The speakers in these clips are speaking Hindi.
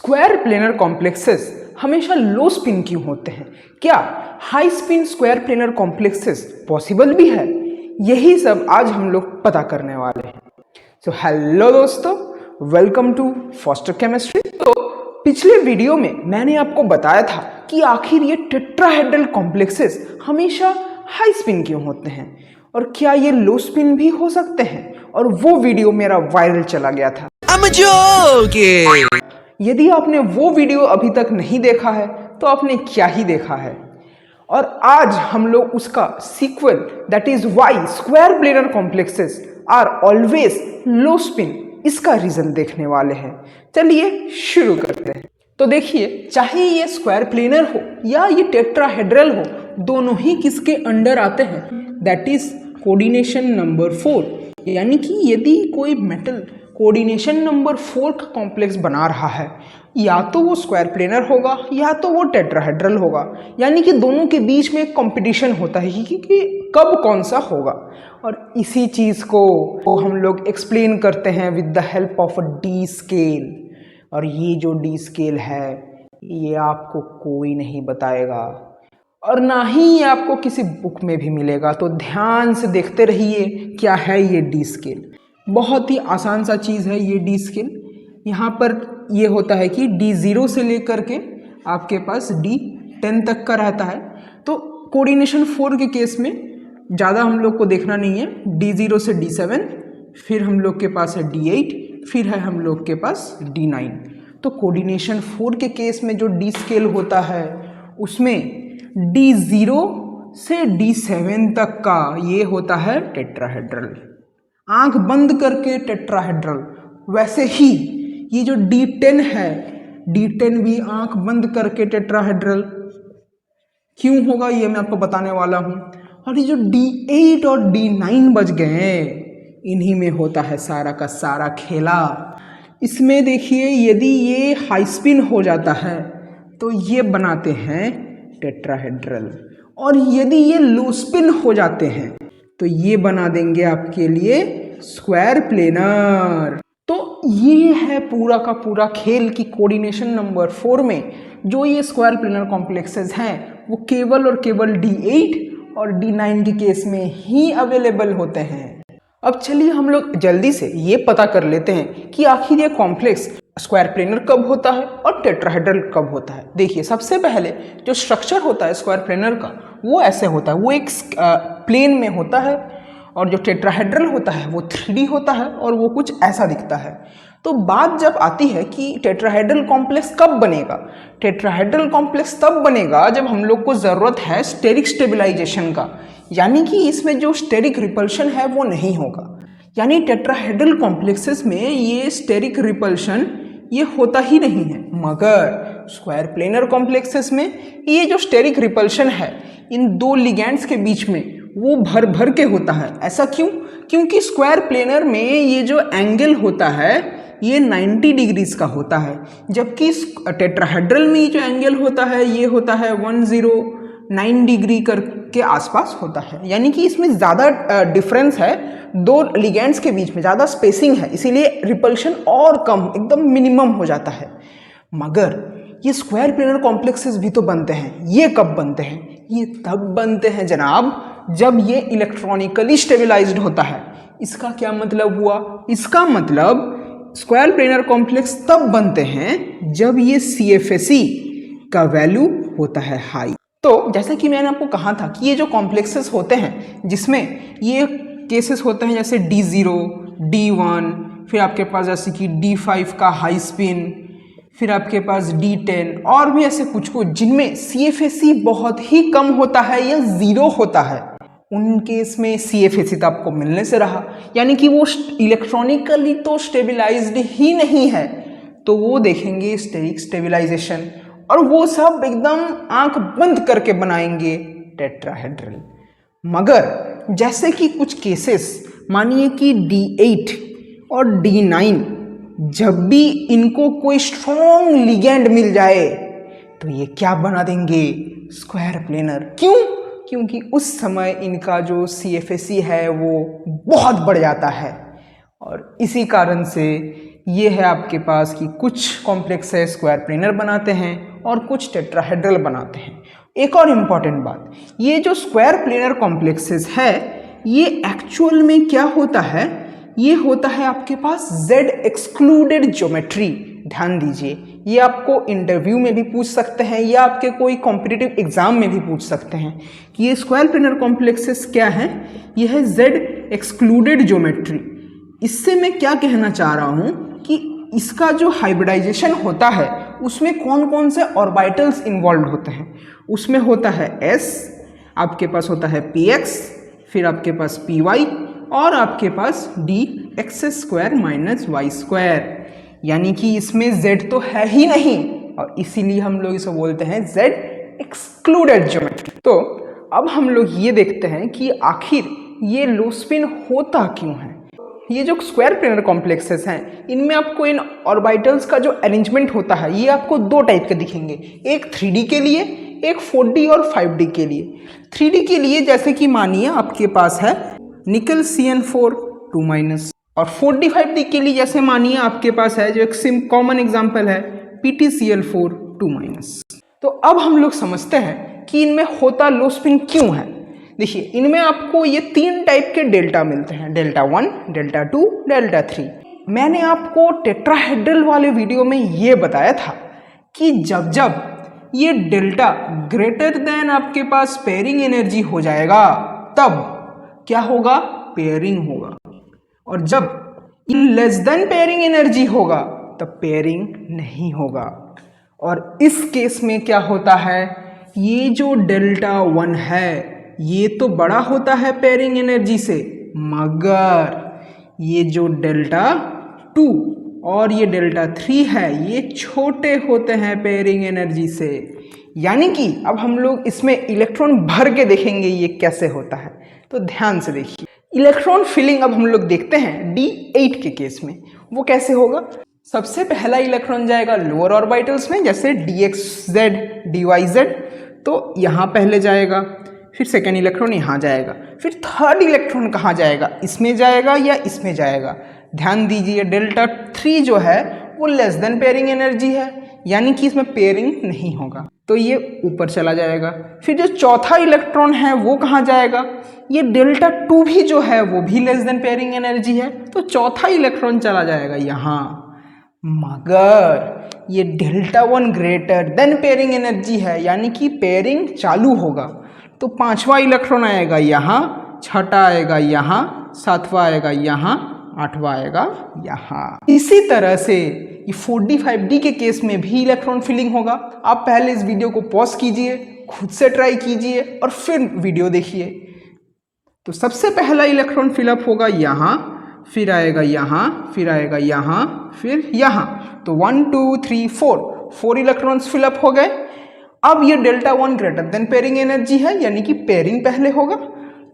स्क्वायर प्लेनर कॉम्प्लेक्सेस हमेशा लो स्पिन क्यों होते हैं? क्या high spin square planar complexes possible भी है? यही सब आज हम लोग पता करने वाले हैं। सो हेलो दोस्तों, वेलकम टू फॉस्टर केमिस्ट्री। तो पिछले वीडियो में मैंने आपको बताया था कि आखिर ये टेट्राहेड्रल कॉम्प्लेक्सेस हमेशा हाई स्पिन क्यों होते हैं और क्या ये लो स्पिन भी हो सकते हैं, और वो वीडियो मेरा वायरल चला गया था। यदि आपने वो वीडियो अभी तक नहीं देखा है तो आपने क्या ही देखा है। और आज हम लोग उसका sequel, that is why square planar complexes are always low spin, इसका रीजन देखने वाले हैं। चलिए शुरू करते हैं। तो देखिए, चाहे ये स्क्वायर प्लेनर हो या ये टेट्राहेड्रल हो, दोनों ही किसके अंडर आते हैं? That is coordination number 4। यानी कि यदि कोई मेटल कोऑर्डिनेशन नंबर 4 का कॉम्प्लेक्स बना रहा है, या तो वो स्क्वायर प्लेनर होगा या तो वो टेट्राहेड्रल होगा। यानी कि दोनों के बीच में एक कंपटीशन होता है कि कब कौन सा होगा। और इसी चीज़ को हम लोग एक्सप्लेन करते हैं with the help of a D scale. और ये जो डी स्केल है, ये आपको कोई नहीं बताएगा और ना ही ये आपको किसी बुक में भी मिलेगा। तो ध्यान से देखते रहिए क्या है ये डी स्केल। बहुत ही आसान सा चीज़ है ये डी स्केल। यहाँ पर ये होता है कि D0 से लेकर के आपके पास D10 तक का रहता है। तो कोऑर्डिनेशन 4 के केस में ज़्यादा हम लोग को देखना नहीं है। D0 से D7, फिर हम लोग के पास है D8, फिर है हम लोग के पास D9। तो कोऑर्डिनेशन 4 के केस में जो डी स्केल होता है उसमें D0 से D7 तक का ये होता है टेट्राहेड्रल, आंख बंद करके टेट्राहेड्रल। वैसे ही ये जो D10 है, D10 भी आंख बंद करके टेट्राहेड्रल क्यों होगा ये मैं आपको बताने वाला हूँ। और ये जो D8 और D9 बच गए, इन्हीं में होता है सारा का सारा खेला। इसमें देखिए, यदि ये हाई स्पिन हो जाता है तो ये बनाते हैं टेट्राहेड्रल, और यदि ये लो स्पिन हो जाते हैं तो ये बना देंगे आपके लिए स्क्वायर प्लेनर। तो ये है पूरा का पूरा खेल कि कोऑर्डिनेशन नंबर 4 में जो ये स्क्वायर प्लेनर कॉम्प्लेक्सेस हैं वो केवल और केवल D8 और D9 के केस में ही अवेलेबल होते हैं। अब चलिए हम लोग जल्दी से ये पता कर लेते हैं कि आखिर ये कॉम्प्लेक्स स्क्वायर प्लेनर कब होता है और टेट्राहेड्रल कब होता है। देखिए, सबसे पहले जो स्ट्रक्चर होता है स्क्वायर प्लेनर का वो ऐसे होता है, वो एक प्लेन में होता है। और जो टेट्राहेड्रल होता है वो 3D होता है और वो कुछ ऐसा दिखता है। तो बात जब आती है कि टेट्राहेड्रल कॉम्प्लेक्स कब बनेगा, टेट्राहेड्रल कॉम्प्लेक्स तब बनेगा जब हम लोग को ज़रूरत है स्टेरिक स्टेबिलाइजेशन का। यानी कि इसमें जो स्टेरिक रिपल्शन है वो नहीं होगा। यानी टेट्राहेड्रल कॉम्प्लेक्सेस में ये स्टेरिक रिपल्शन ये होता ही नहीं है। मगर स्क्वायर प्लेनर कॉम्प्लेक्सेस में ये जो स्टेरिक रिपल्शन है इन दो लिगैंड्स के बीच में वो भर भर के होता है। ऐसा क्यों? क्योंकि स्क्वायर प्लेनर में ये जो एंगल होता है ये 90 डिग्रीज का होता है, जबकि टेट्राहेड्रल में ये जो एंगल होता है ये होता है 109 डिग्री के आसपास होता है। यानी कि इसमें ज़्यादा डिफरेंस है, दो लिगैंड्स के बीच में ज़्यादा स्पेसिंग है, इसीलिए रिपल्शन और कम, एकदम मिनिमम हो जाता है। मगर ये स्क्वायर प्लेनर कॉम्प्लेक्सेस भी तो बनते हैं। ये कब बनते हैं? ये तब बनते हैं जनाब जब ये इलेक्ट्रॉनिकली स्टेबलाइज्ड होता है। इसका क्या मतलब हुआ? इसका मतलब स्क्वायर प्लेनर कॉम्प्लेक्स तब बनते हैं जब ये CFSE का वैल्यू होता है हाई। तो जैसा कि मैंने आपको कहा था कि ये जो कॉम्प्लेक्सेस होते हैं जिसमें ये केसेस होते हैं जैसे D0, D1, फिर आपके पास जैसे कि D5 का हाई स्पिन, फिर आपके पास D10 और भी ऐसे कुछ कुछ जिनमें CFSE बहुत ही कम होता है या 0 होता है, उन केस में CFSE तो आपको मिलने से रहा। यानी कि वो इलेक्ट्रॉनिकली तो स्टेबिलाइज्ड ही नहीं है, तो वो देखेंगे स्टेरिक स्टेबिलाइजेशन, और वो सब एकदम आंख बंद करके बनाएंगे टेट्राहेड्रल। मगर जैसे कि कुछ केसेस, मानिए कि D8 और D9, जब भी इनको कोई स्ट्रॉन्ग लिगैंड मिल जाए तो ये क्या बना देंगे? Square planar. क्यों? क्योंकि उस समय इनका जो CFSE है वो बहुत बढ़ जाता है, और इसी कारण से ये है आपके पास कि कुछ कॉम्प्लेक्सेस स्क्वायर प्लेनर बनाते हैं और कुछ टेट्राहेड्रल बनाते हैं। एक और इम्पॉर्टेंट बात, ये जो स्क्वायर प्लेनर कॉम्प्लेक्सेस है ये एक्चुअल में क्या होता है, ये होता है आपके पास Z एक्सक्लूडेड ज्योमेट्री। ध्यान दीजिए, ये आपको इंटरव्यू में भी पूछ सकते हैं या आपके कोई कॉम्पिटिटिव एग्जाम में भी पूछ सकते हैं कि ये स्क्वायर प्लेनर कॉम्प्लेक्सेस क्या है। ये है Z एक्सक्लूडेड ज्योमेट्री। इससे मैं क्या कहना चाह रहा हूँ कि इसका जो हाइब्रिडाइजेशन होता है उसमें कौन कौन से ऑर्बिटल्स इन्वॉल्व होते हैं। उसमें होता है S, आपके पास होता है Px, फिर आपके पास Py और आपके पास dx² माइनस y²। यानी कि इसमें Z तो है ही नहीं और इसीलिए हम लोग इसे बोलते हैं Z एक्सक्लूडेड ज्योमेट्री। तो अब हम लोग ये देखते हैं कि आखिर ये लो स्पिन होता क्यों है। ये जो स्क्वायर प्लेनर कॉम्प्लेक्सेस हैं इनमें आपको इन ऑर्बिटल्स का जो अरेंजमेंट होता है ये आपको दो टाइप के दिखेंगे, एक 3D के लिए, एक 4D और 5D के लिए। 3D के लिए जैसे कि मानिए आपके पास है निकल CN4 2- और 4D 5D के लिए जैसे मानिए आपके पास है जो एक कॉमन एग्जांपल है PtCl4 2-। तो अब हम लोग समझते हैं कि इनमें होता लो स्पिन क्यों है। देखिए, इनमें आपको ये 3 टाइप के डेल्टा मिलते हैं, डेल्टा 1, डेल्टा 2, डेल्टा 3। मैंने आपको टेट्राहेड्रल वाले वीडियो में ये बताया था कि जब जब ये डेल्टा ग्रेटर देन आपके पास पेयरिंग एनर्जी हो जाएगा तब क्या होगा, पेयरिंग होगा, और जब लेस देन पेयरिंग एनर्जी होगा तब पेयरिंग नहीं होगा। और इस केस में क्या होता है, ये जो डेल्टा 1 है ये तो बड़ा होता है पेयरिंग एनर्जी से, मगर ये जो डेल्टा 2 और ये डेल्टा 3 है ये छोटे होते हैं पेयरिंग एनर्जी से। यानी कि अब हम लोग इसमें इलेक्ट्रॉन भर के देखेंगे ये कैसे होता है। तो ध्यान से देखिए, इलेक्ट्रॉन फिलिंग अब हम लोग देखते हैं D8 के केस में। वो कैसे होगा, सबसे पहला इलेक्ट्रॉन जाएगा लोअर ऑर्बिटल्स में जैसे dxz dyz, तो यहाँ पहले जाएगा, फिर सेकेंड इलेक्ट्रॉन यहाँ जाएगा, फिर थर्ड इलेक्ट्रॉन कहाँ जाएगा, इसमें जाएगा या इसमें जाएगा। ध्यान दीजिए, डेल्टा 3 जो है वो लेस देन पेयरिंग एनर्जी है, यानी कि इसमें पेयरिंग नहीं होगा, तो ये ऊपर चला जाएगा। फिर जो चौथा इलेक्ट्रॉन है वो कहाँ जाएगा, ये डेल्टा 2 भी जो है वो भी लेस देन पेयरिंग एनर्जी है, तो चौथा इलेक्ट्रॉन चला जाएगा यहाँ। मगर ये delta 1 greater than pairing energy है, यानी कि पेयरिंग चालू होगा, तो पांचवा इलेक्ट्रॉन आएगा यहाँ, छठा आएगा यहाँ, सातवां आएगा यहाँ, आठवां आएगा यहाँ। इसी तरह से ये 4D 5D के केस में भी इलेक्ट्रॉन फिलिंग होगा। आप पहले इस वीडियो को पॉज कीजिए, खुद से ट्राई कीजिए और फिर वीडियो देखिए। तो सबसे पहला इलेक्ट्रॉन फिलअप होगा यहाँ, फिर आएगा यहाँ, फिर आएगा यहाँ, फिर यहाँ, तो 1 2 3 4 इलेक्ट्रॉन्स फिलअप हो गए। अब ये delta 1 greater than pairing energy है, यानी कि पेयरिंग पहले होगा,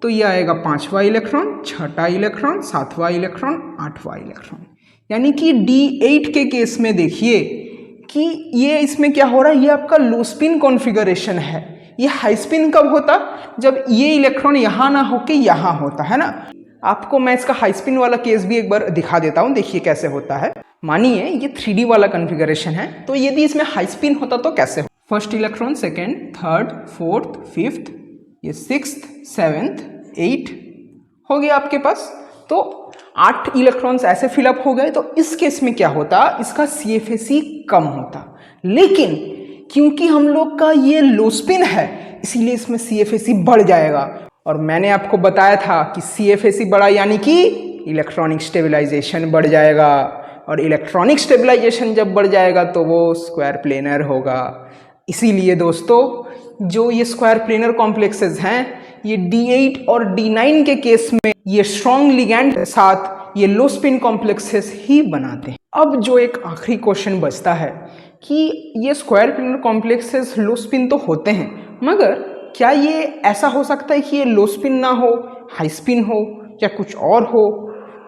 तो ये आएगा पांचवा इलेक्ट्रॉन, छठा इलेक्ट्रॉन, सातवां इलेक्ट्रॉन, आठवां इलेक्ट्रॉन। यानी कि D8 के केस में देखिए कि ये इसमें क्या हो रहा है, ये आपका लो स्पिन कॉन्फ़िगरेशन है। ये हाई स्पिन कब होता, जब ये इलेक्ट्रॉन यहाँ ना होके यहाँ होता है ना। आपको मैं इसका हाई स्पिन वाला केस भी एक बार दिखा देता हूँ, देखिए कैसे होता है। मानिए ये 3D वाला कॉन्फ़िगरेशन है, तो यदि इसमें हाई स्पिन होता तो कैसे हो, first electron, second, third, fourth, fifth, ये 6th, 7th, 8 हो गया आपके पास, तो 8 इलेक्ट्रॉन्स ऐसे फिलअप हो गए। तो इस केस में क्या होता, इसका CFAC कम होता, लेकिन क्योंकि हम लोग का ये लो स्पिन है इसीलिए इसमें CFAC बढ़ जाएगा। और मैंने आपको बताया था कि CFAC बढ़ा यानी कि इलेक्ट्रॉनिक स्टेबलाइजेशन बढ़ जाएगा, और इलेक्ट्रॉनिक स्टेबलाइजेशन जब बढ़ जाएगा तो वो स्क्वायर प्लेनर होगा। इसीलिए दोस्तों जो ये स्क्वायर प्लेनर कॉम्प्लेक्सेस हैं ये D8 और D9 के केस में ये स्ट्रॉन्ग लिगैंड के साथ ये लो स्पिन कॉम्प्लेक्सेस ही बनाते हैं। अब जो एक आखिरी क्वेश्चन बचता है कि ये स्क्वायर प्लेनर कॉम्प्लेक्सेस लो स्पिन तो होते हैं, मगर क्या ये ऐसा हो सकता है कि ये लो स्पिन ना हो, हाई स्पिन हो या कुछ और हो,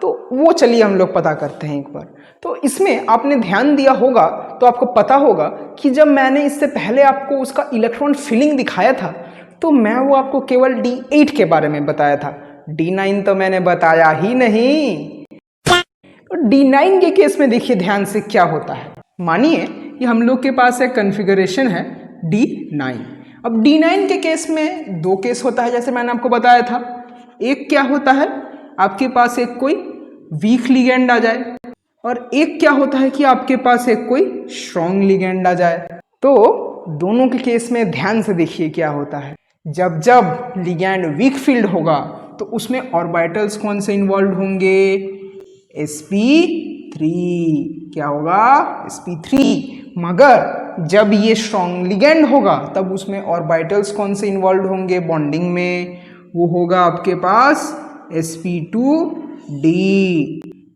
तो वो चलिए हम लोग पता करते हैं एक बार। तो इसमें आपने ध्यान दिया होगा तो आपको पता होगा कि जब मैंने इससे पहले आपको उसका इलेक्ट्रॉन फिलिंग दिखाया था तो मैं वो आपको केवल D8 के बारे में बताया था, D9 तो मैंने बताया ही नहीं। तो D9 के केस में देखिए ध्यान से क्या होता है। मानिए कि हम लोग के पास एक कॉन्फ़िगरेशन है D9। अब D9 के केस में दो केस होता है, जैसे मैंने आपको बताया था। एक क्या होता है, आपके पास एक कोई वीक लिगेंड आ जाए, और एक क्या होता है कि आपके पास एक कोई स्ट्रॉन्ग लिगेंड आ जाए। तो दोनों के केस में ध्यान से देखिए क्या होता है। जब जब लिगेंड वीक फील्ड होगा तो उसमें ऑर्बिटल्स कौन से इन्वॉल्व होंगे, sp3। क्या होगा, sp3। मगर जब ये स्ट्रॉन्ग लिगेंड होगा तब उसमें ऑर्बिटल्स कौन से इन्वॉल्व होंगे बॉन्डिंग में, वो होगा आपके पास sp2d।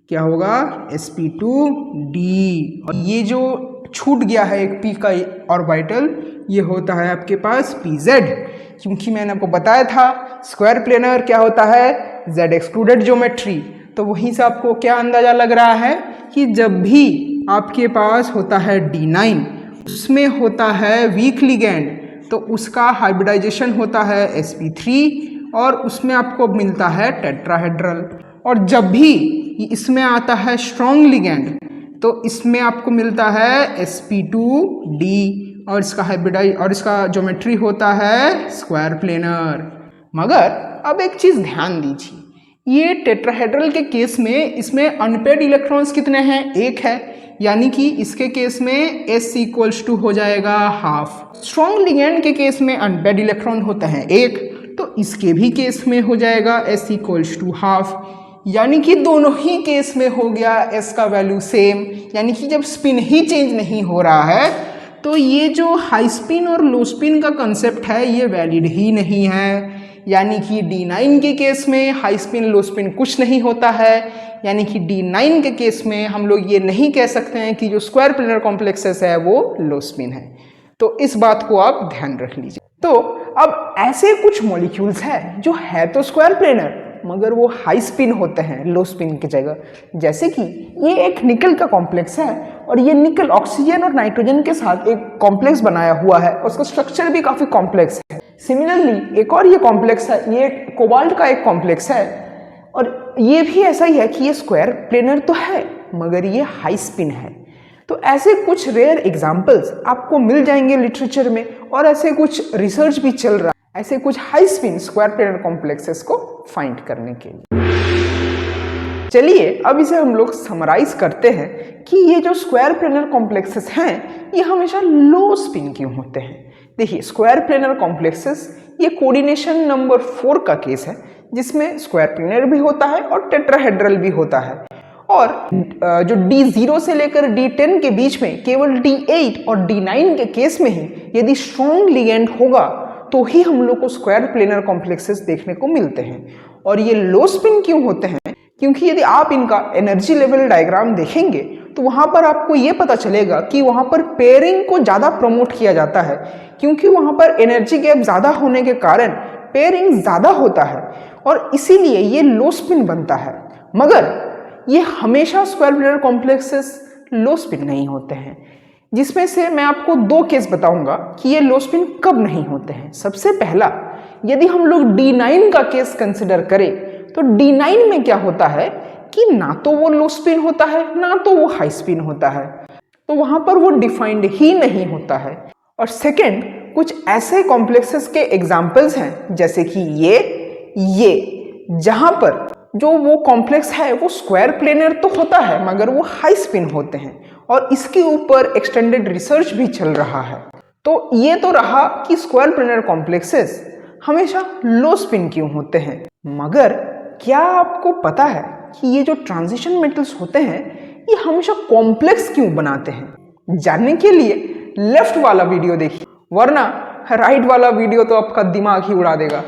क्या होगा, sp2d। और ये जो छूट गया है एक p का ऑर्बिटल, ये होता है आपके पास pz, क्योंकि मैंने आपको बताया था स्क्वायर प्लेनर क्या होता है, z एक्सक्लूडेड ज्योमेट्री। तो वहीं से आपको क्या अंदाजा लग रहा है कि जब भी आपके पास होता है D9, उसमें होता है वीक लिगेंड, तो उसका हाइब्रिडाइजेशन होता है sp3 और उसमें आपको मिलता है टेट्राहेड्रल। और जब भी इसमें आता है स्ट्रॉन्ग लिगेंड तो इसमें आपको मिलता है sp2d और इसका हाइब्रिडाइज और इसका ज्योमेट्री होता है स्क्वायर प्लेनर। मगर अब एक चीज ध्यान दीजिए, ये टेट्राहेड्रल के केस में इसमें अनपेड इलेक्ट्रॉन्स कितने हैं, एक है, यानी कि इसके केस में s इक्वल्स टू हो जाएगा हाफ। स्ट्रॉन्ग लिगेंड के केस में अनपेड इलेक्ट्रॉन होता है एक, तो इसके भी केस में हो जाएगा s इक्वल्स टू हाफ, यानी कि दोनों ही केस में हो गया s का वैल्यू सेम। यानी कि जब स्पिन ही चेंज नहीं हो रहा है तो ये जो हाई स्पिन और लो स्पिन का कंसेप्ट है ये वैलिड ही नहीं है। यानी कि D9 के केस में हाई स्पिन लो स्पिन कुछ नहीं होता है, यानी कि D9 के केस में हम लोग ये नहीं कह सकते हैं कि जो स्क्वायर प्लेनर कॉम्प्लेक्सेस है वो लो स्पिन है। तो इस बात को आप ध्यान रख लीजिए। तो अब ऐसे कुछ मॉलिक्यूल्स हैं जो है तो स्क्वायर प्लेनर मगर वो हाई स्पिन होते हैं लो स्पिन की जगह, जैसे कि ये एक निकल का कॉम्प्लेक्स है और ये निकल ऑक्सीजन और नाइट्रोजन के साथ एक कॉम्प्लेक्स बनाया हुआ है और उसका स्ट्रक्चर भी काफी कॉम्प्लेक्स है। सिमिलरली एक और ये कॉम्प्लेक्स है, ये कोबाल्ट का एक कॉम्प्लेक्स है और ये भी ऐसा ही है कि ये स्क्वायर प्लेनर तो है मगर ये हाई स्पिन है। तो ऐसे कुछ रेयर एग्जाम्पल्स आपको मिल जाएंगे लिटरेचर में और ऐसे कुछ रिसर्च भी चल रहा है ऐसे कुछ high spin square planar complexes को फाइंड करने के लिए। चलिए अब इसे हम लोग समराइज करते हैं कि ये जो स्क्वायर प्लेनर कॉम्प्लेक्सेस हैं ये हमेशा लो स्पिन क्यों होते हैं। देखिए स्क्वायर प्लेनर कॉम्प्लेक्सेस ये कोऑर्डिनेशन नंबर 4 का केस है जिसमें स्क्वायर प्लेनर भी होता है और टेट्राहेड्रल भी होता है। और जो D0 से लेकर D10 के बीच में केवल D8 और D9 के केस में ही यदि स्ट्रॉन्ग लिगेंड होगा तो ही हम लोग को स्क्वायर प्लेनर कॉम्प्लेक्सेस देखने को मिलते हैं। और ये लो स्पिन क्यों होते हैं, क्योंकि यदि आप इनका एनर्जी लेवल डायग्राम देखेंगे तो वहां पर आपको ये पता चलेगा कि वहां पर पेयरिंग को ज़्यादा प्रमोट किया जाता है, क्योंकि वहां पर एनर्जी गैप ज़्यादा होने के कारण पेयरिंग ज़्यादा होता है और इसीलिए ये लो स्पिन बनता है। मगर ये हमेशा स्क्वायर प्लेनर कॉम्प्लेक्सेस लो स्पिन नहीं होते हैं, जिसमें से मैं आपको दो केस बताऊंगा कि ये लो स्पिन कब नहीं होते हैं। सबसे पहला, यदि हम लोग D9 का केस कंसिडर करें तो D9 में क्या होता है कि ना तो वो लो स्पिन होता है ना तो वो हाई स्पिन होता है, तो वहां पर वो डिफाइंड ही नहीं होता है। और सेकंड, कुछ ऐसे कॉम्प्लेक्सेस के एग्जांपल्स हैं जैसे कि ये जहां पर जो वो कॉम्प्लेक्स है वो स्क्वायर प्लेनर तो होता है मगर वो हाई स्पिन होते हैं और इसके ऊपर एक्सटेंडेड रिसर्च भी चल रहा है। तो ये तो रहा कि स्क्वायर प्लेनर कॉम्प्लेक्सेस हमेशा लो स्पिन क्यों होते हैं। मगर क्या आपको पता है कि ये जो ट्रांजिशन मेटल्स होते हैं ये हमेशा कॉम्प्लेक्स क्यों बनाते हैं? जानने के लिए लेफ्ट वाला वीडियो देखिए, वरना राइट वाला वीडियो तो आपका दिमाग ही उड़ा देगा।